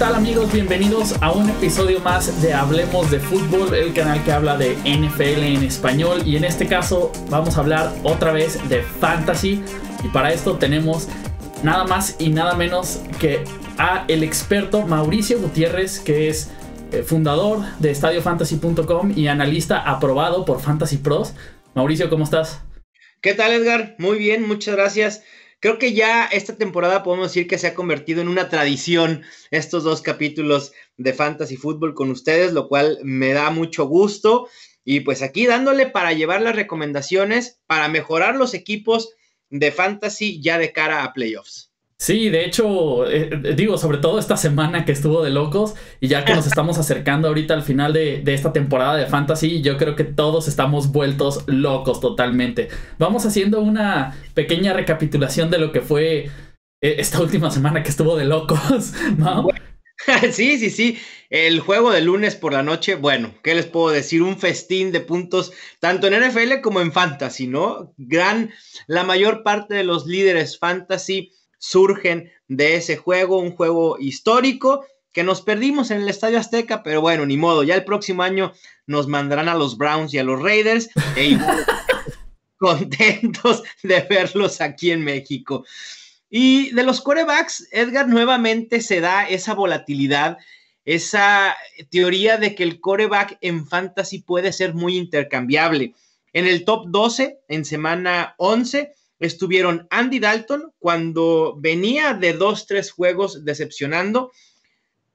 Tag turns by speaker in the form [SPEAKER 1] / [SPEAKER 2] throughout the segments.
[SPEAKER 1] tal amigos? Bienvenidos a un episodio más de Hablemos de Fútbol, el canal que habla de NFL en español, y en este caso vamos a hablar otra vez de Fantasy, y para esto tenemos nada más y nada menos que a el experto Mauricio Gutiérrez, que es fundador de estadiofantasy.com y analista aprobado por Fantasy Pros. Mauricio, ¿cómo estás?
[SPEAKER 2] ¿Qué tal, Edgar? Muy bien, muchas gracias. Creo que ya esta temporada podemos decir que se ha convertido en una tradición estos dos capítulos de Fantasy Fútbol con ustedes, lo cual me da mucho gusto. Y pues aquí dándole para llevar las recomendaciones para mejorar los equipos de Fantasy ya de cara a playoffs.
[SPEAKER 1] Sí, de hecho, sobre todo esta semana que estuvo de locos, y ya que nos estamos acercando ahorita al final de esta temporada de Fantasy, yo creo que todos estamos vueltos locos totalmente. Vamos haciendo una pequeña recapitulación de lo que fue esta última semana que estuvo de locos, ¿no?
[SPEAKER 2] Sí. El juego de lunes por la noche, bueno, ¿qué les puedo decir? Un festín de puntos, tanto en NFL como en Fantasy, ¿no? La mayor parte de los líderes Fantasy surgen de ese juego, un juego histórico que nos perdimos en el Estadio Azteca, pero bueno, ni modo, ya el próximo año nos mandarán a los Browns y a los Raiders, contentos de verlos aquí en México. Y de los quarterbacks, Edgar, nuevamente se da esa volatilidad, esa teoría de que el quarterback en Fantasy puede ser muy intercambiable. En el top 12, en semana 11, estuvieron Andy Dalton cuando venía de 2-3 juegos decepcionando.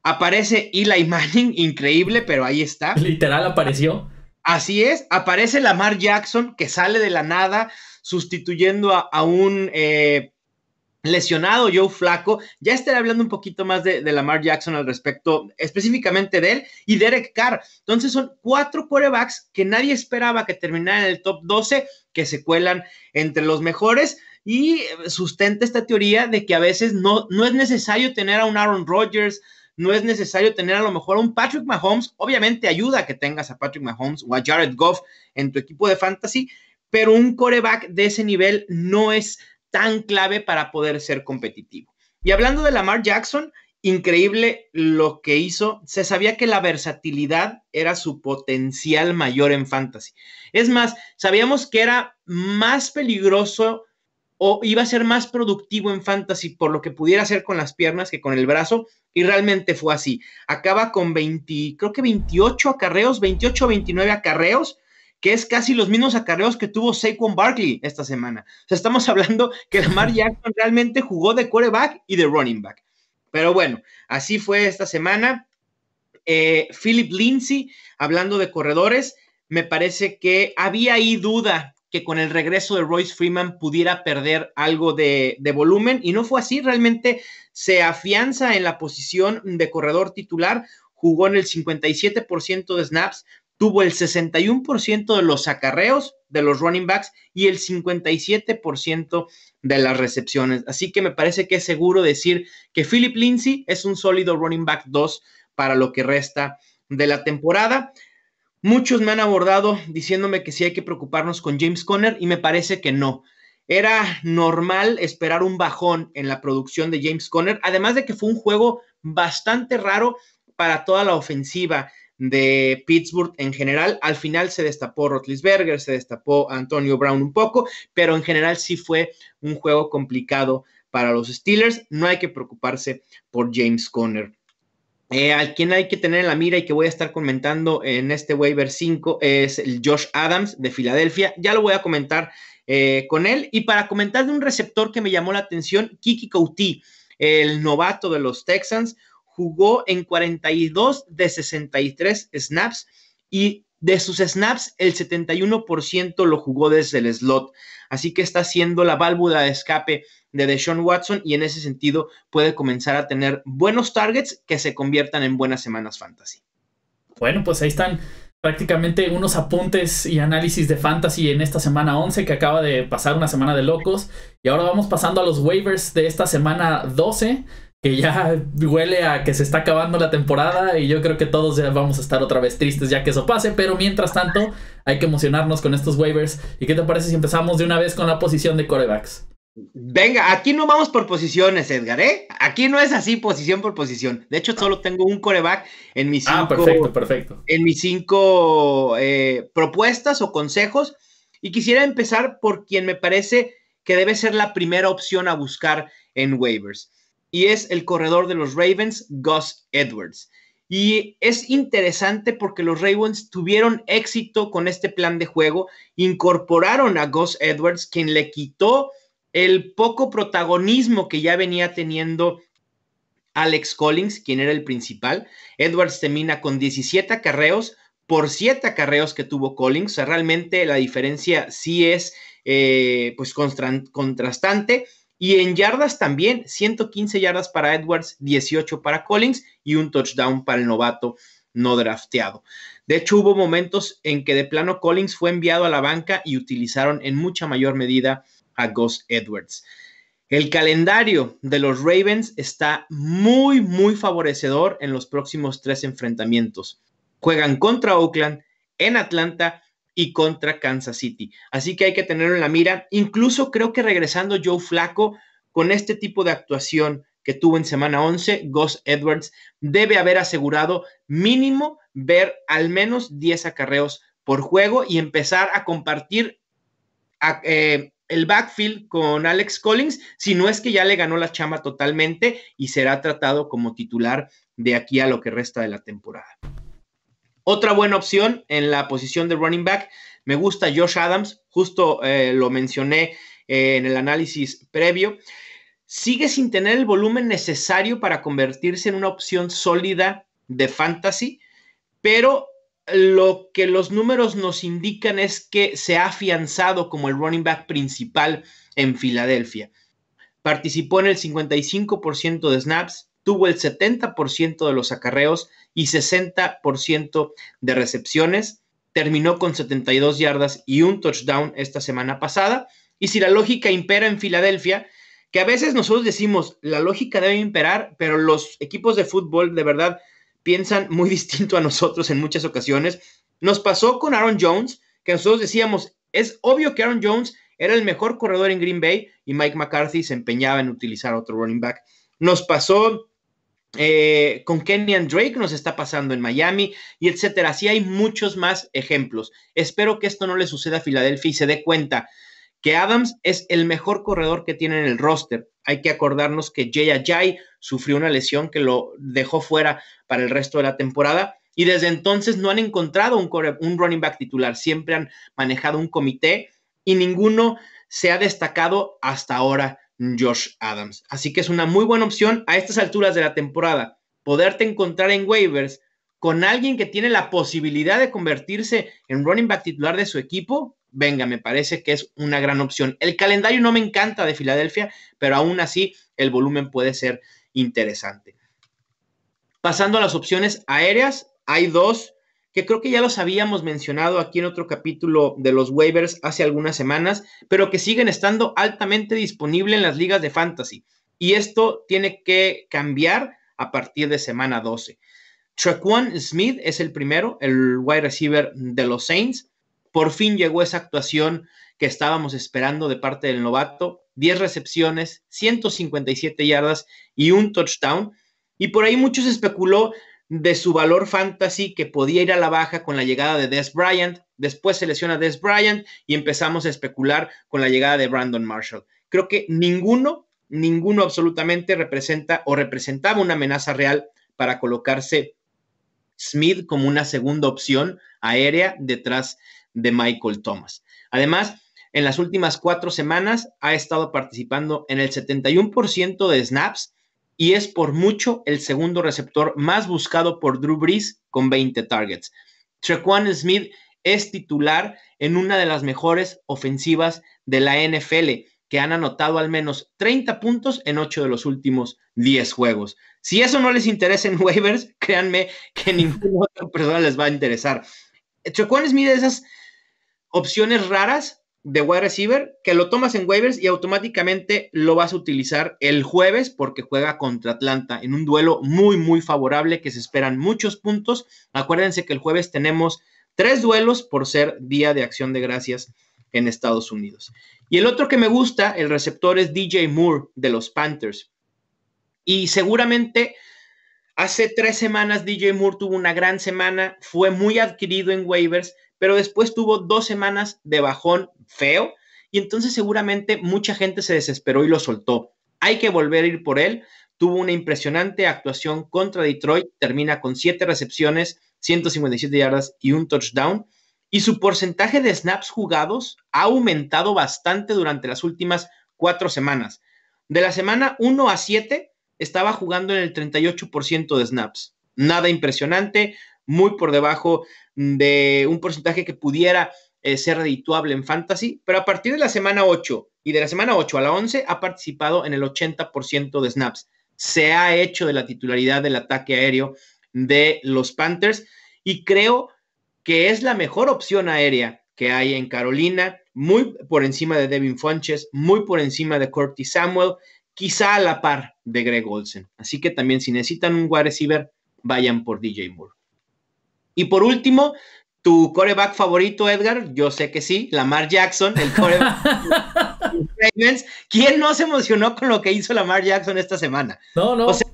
[SPEAKER 2] Aparece Eli Manning, increíble, pero ahí está.
[SPEAKER 1] Literal apareció.
[SPEAKER 2] Así es, aparece Lamar Jackson que sale de la nada sustituyendo a un lesionado Joe Flacco. Ya estaré hablando un poquito más de Lamar Jackson al respecto, específicamente de él, y Derek Carr. Entonces son 4 quarterbacks que nadie esperaba que terminaran en el top 12, que se cuelan entre los mejores, y sustenta esta teoría de que a veces no es necesario tener a un Aaron Rodgers, no es necesario tener a lo mejor a un Patrick Mahomes. Obviamente ayuda a que tengas a Patrick Mahomes o a Jared Goff en tu equipo de fantasy, pero un quarterback de ese nivel no es tan clave para poder ser competitivo. Y hablando de Lamar Jackson, increíble lo que hizo. Se sabía que la versatilidad era su potencial mayor en fantasy. Es más, sabíamos que era más peligroso o iba a ser más productivo en fantasy por lo que pudiera hacer con las piernas que con el brazo, y realmente fue así. Acaba con 28 acarreos, 28 o 29 acarreos, que es casi los mismos acarreos que tuvo Saquon Barkley esta semana. O sea, estamos hablando que Lamar Jackson realmente jugó de quarterback y de running back. Pero bueno, así fue esta semana. Philip Lindsay, hablando de corredores, me parece que había ahí duda que con el regreso de Royce Freeman pudiera perder algo de volumen, y no fue así. Realmente se afianza en la posición de corredor titular, jugó en el 57% de snaps, tuvo el 61% de los acarreos de los running backs y el 57% de las recepciones. Así que me parece que es seguro decir que Philip Lindsay es un sólido running back 2 para lo que resta de la temporada. Muchos me han abordado diciéndome que sí hay que preocuparnos con James Conner, y me parece que no. Era normal esperar un bajón en la producción de James Conner, además de que fue un juego bastante raro para toda la ofensiva de Pittsburgh en general. Al final se destapó Roethlisberger, se destapó Antonio Brown un poco, pero en general sí fue un juego complicado para los Steelers. No hay que preocuparse por James Conner. Al quien hay que tener en la mira y que voy a estar comentando en este waiver 5 es el Josh Adams de Filadelfia. Ya lo voy a comentar con él. Y para comentar de un receptor que me llamó la atención, Kiki Couty, el novato de los Texans, jugó en 42 de 63 snaps, y de sus snaps el 71% lo jugó desde el slot. Así que está siendo la válvula de escape de Deshaun Watson, y en ese sentido puede comenzar a tener buenos targets que se conviertan en buenas semanas fantasy.
[SPEAKER 1] Bueno, pues ahí están prácticamente unos apuntes y análisis de fantasy en esta semana 11 que acaba de pasar, una semana de locos. Y ahora vamos pasando a los waivers de esta semana 12, que ya huele a que se está acabando la temporada, y yo creo que todos ya vamos a estar otra vez tristes ya que eso pase, pero mientras tanto hay que emocionarnos con estos waivers. ¿Y qué te parece si empezamos de una vez con la posición de quarterbacks?
[SPEAKER 2] Venga, aquí no vamos por posiciones, Edgar, ¿eh? Aquí no es así posición por posición. De hecho, solo tengo un quarterback en mis
[SPEAKER 1] Perfecto, perfecto.
[SPEAKER 2] propuestas o consejos. Y quisiera empezar por quien me parece que debe ser la primera opción a buscar en waivers. Y es el corredor de los Ravens, Gus Edwards. Y es interesante porque los Ravens tuvieron éxito con este plan de juego. Incorporaron a Gus Edwards, quien le quitó el poco protagonismo que ya venía teniendo Alex Collins, quien era el principal. Edwards termina con 17 acarreos por 7 acarreos que tuvo Collins. O sea, realmente la diferencia sí es pues contrastante. Y en yardas también, 115 yardas para Edwards, 18 para Collins y un touchdown para el novato no drafteado. De hecho, hubo momentos en que de plano Collins fue enviado a la banca y utilizaron en mucha mayor medida a Gus Edwards. El calendario de los Ravens está muy, muy favorecedor en los próximos 3 enfrentamientos. Juegan contra Oakland, en Atlanta y contra Kansas City. Así que hay que tenerlo en la mira. Incluso creo que regresando Joe Flacco con este tipo de actuación que tuvo en semana 11, Gus Edwards debe haber asegurado mínimo ver al menos 10 acarreos por juego y empezar a compartir el backfield con Alex Collins, si no es que ya le ganó la chamba totalmente y será tratado como titular de aquí a lo que resta de la temporada. Otra buena opción en la posición de running back, me gusta Josh Adams, justo lo mencioné en el análisis previo. Sigue sin tener el volumen necesario para convertirse en una opción sólida de fantasy, pero lo que los números nos indican es que se ha afianzado como el running back principal en Filadelfia. Participó en el 55% de snaps, tuvo el 70% de los acarreos y 60% de recepciones. Terminó con 72 yardas y un touchdown esta semana pasada. Y si la lógica impera en Filadelfia, que a veces nosotros decimos, la lógica debe imperar, pero los equipos de fútbol de verdad piensan muy distinto a nosotros en muchas ocasiones. Nos pasó con Aaron Jones, que nosotros decíamos, es obvio que Aaron Jones era el mejor corredor en Green Bay y Mike McCarthy se empeñaba en utilizar otro running back. Nos pasó con Kenyan Drake, nos está pasando en Miami y etcétera. Así hay muchos más ejemplos. Espero que esto no le suceda a Filadelfia y se dé cuenta que Adams es el mejor corredor que tiene en el roster. Hay que acordarnos que Jay Ajayi sufrió una lesión que lo dejó fuera para el resto de la temporada y desde entonces no han encontrado un running back titular. Siempre han manejado un comité y ninguno se ha destacado hasta ahora Josh Adams. Así que es una muy buena opción a estas alturas de la temporada poderte encontrar en waivers con alguien que tiene la posibilidad de convertirse en running back titular de su equipo. Venga, me parece que es una gran opción. El calendario no me encanta de Filadelfia, pero aún así el volumen puede ser interesante. Pasando a las opciones aéreas, hay dos que creo que ya los habíamos mencionado aquí en otro capítulo de los waivers hace algunas semanas, pero que siguen estando altamente disponibles en las ligas de fantasy. Y esto tiene que cambiar a partir de semana 12. Tre'Quan Smith es el primero, el wide receiver de los Saints. Por fin llegó esa actuación que estábamos esperando de parte del novato. 10 recepciones, 157 yardas y un touchdown. Y por ahí muchos especuló de su valor fantasy que podía ir a la baja con la llegada de Dez Bryant. Después se lesiona Dez Bryant y empezamos a especular con la llegada de Brandon Marshall. Creo que ninguno absolutamente representaba una amenaza real para colocarse Smith como una segunda opción aérea detrás de Michael Thomas. Además, en las últimas 4 semanas ha estado participando en el 71% de snaps y es por mucho el segundo receptor más buscado por Drew Brees con 20 targets. Tre'Quan Smith es titular en una de las mejores ofensivas de la NFL, que han anotado al menos 30 puntos en 8 de los últimos 10 juegos. Si eso no les interesa en waivers, créanme que ninguna otra persona les va a interesar. Tre'Quan Smith es esas opciones raras de wide receiver que lo tomas en waivers y automáticamente lo vas a utilizar el jueves porque juega contra Atlanta en un duelo muy, muy favorable que se esperan muchos puntos. Acuérdense que el jueves tenemos 3 duelos por ser Día de Acción de Gracias en Estados Unidos. Y el otro que me gusta, el receptor, es DJ Moore de los Panthers. Y seguramente hace 3 semanas DJ Moore tuvo una gran semana, fue muy adquirido en waivers, pero después tuvo 2 semanas de bajón feo y entonces seguramente mucha gente se desesperó y lo soltó. Hay que volver a ir por él. Tuvo una impresionante actuación contra Detroit, termina con 7 recepciones, 157 yardas y un touchdown. Y su porcentaje de snaps jugados ha aumentado bastante durante las últimas 4 semanas. De la semana 1 a 7 estaba jugando en el 38% de snaps. Nada impresionante, muy por debajo de un porcentaje que pudiera ser redituable en fantasy, pero a partir de la semana 8 y de la semana 8 a la 11 ha participado en el 80% de snaps. Se ha hecho de la titularidad del ataque aéreo de los Panthers y creo que es la mejor opción aérea que hay en Carolina, muy por encima de Devin Funchess, muy por encima de Curtis Samuel, quizá a la par de Greg Olsen. Así que también si necesitan un wide receiver, vayan por DJ Moore. Y por último, tu quarterback favorito, Edgar, yo sé que sí, Lamar Jackson, el quarterback de los Ravens. ¿Quién no se emocionó con lo que hizo Lamar Jackson esta semana?
[SPEAKER 1] No.
[SPEAKER 2] O sea,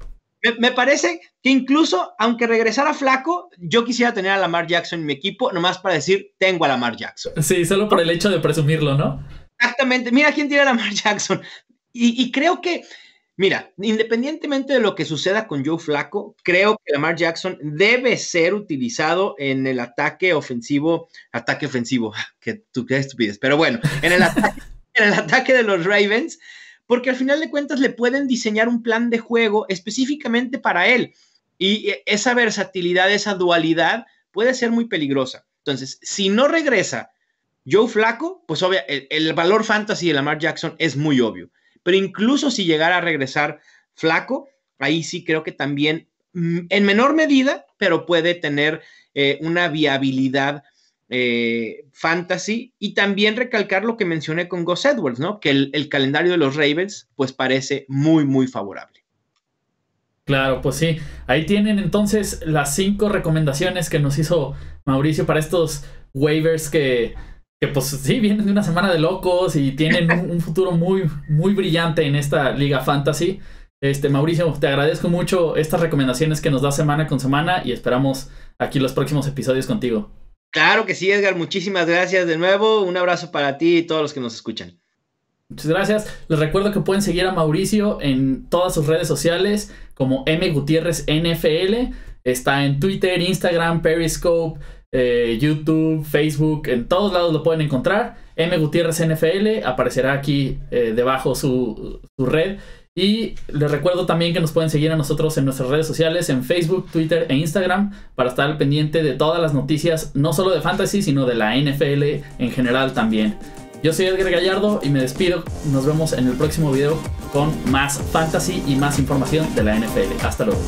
[SPEAKER 2] me parece que incluso, aunque regresara flaco, yo quisiera tener a Lamar Jackson en mi equipo, nomás para decir, tengo a Lamar Jackson.
[SPEAKER 1] Sí, solo por el hecho de presumirlo, ¿no?
[SPEAKER 2] Exactamente. Mira quién tiene a Lamar Jackson. Y creo que, mira, independientemente de lo que suceda con Joe Flacco, creo que Lamar Jackson debe ser utilizado en el ataque ofensivo, que tú qué estupidez, pero bueno, en el ataque de los Ravens, porque al final de cuentas le pueden diseñar un plan de juego específicamente para él. Y esa versatilidad, esa dualidad puede ser muy peligrosa. Entonces, si no regresa Joe Flacco, pues obvio, el valor fantasy de Lamar Jackson es muy obvio. Pero incluso si llegara a regresar Flacco, ahí sí creo que también, en menor medida, pero puede tener una viabilidad fantasy. Y también recalcar lo que mencioné con Gus Edwards, ¿no? Que el calendario de los Ravens pues parece muy, muy favorable.
[SPEAKER 1] Claro, pues sí. Ahí tienen entonces las 5 recomendaciones que nos hizo Mauricio para estos waivers que pues sí, vienen de una semana de locos y tienen un futuro muy, muy brillante en esta liga fantasy. Mauricio, te agradezco mucho estas recomendaciones que nos das semana con semana y esperamos aquí los próximos episodios contigo.
[SPEAKER 2] Claro que sí, Edgar, muchísimas gracias de nuevo. Un abrazo para ti y todos los que nos escuchan.
[SPEAKER 1] Muchas gracias. Les recuerdo que pueden seguir a Mauricio en todas sus redes sociales como M. Gutiérrez NFL. Está en Twitter, Instagram, Periscope, YouTube, Facebook, en todos lados lo pueden encontrar. M. Gutiérrez NFL, aparecerá aquí debajo su red. Y les recuerdo también que nos pueden seguir a nosotros en nuestras redes sociales, en Facebook, Twitter e Instagram, para estar al pendiente de todas las noticias, no solo de fantasy, sino de la NFL en general también. Yo soy Edgar Gallardo y me despido. Nos vemos en el próximo video con más fantasy y más información de la NFL. Hasta luego.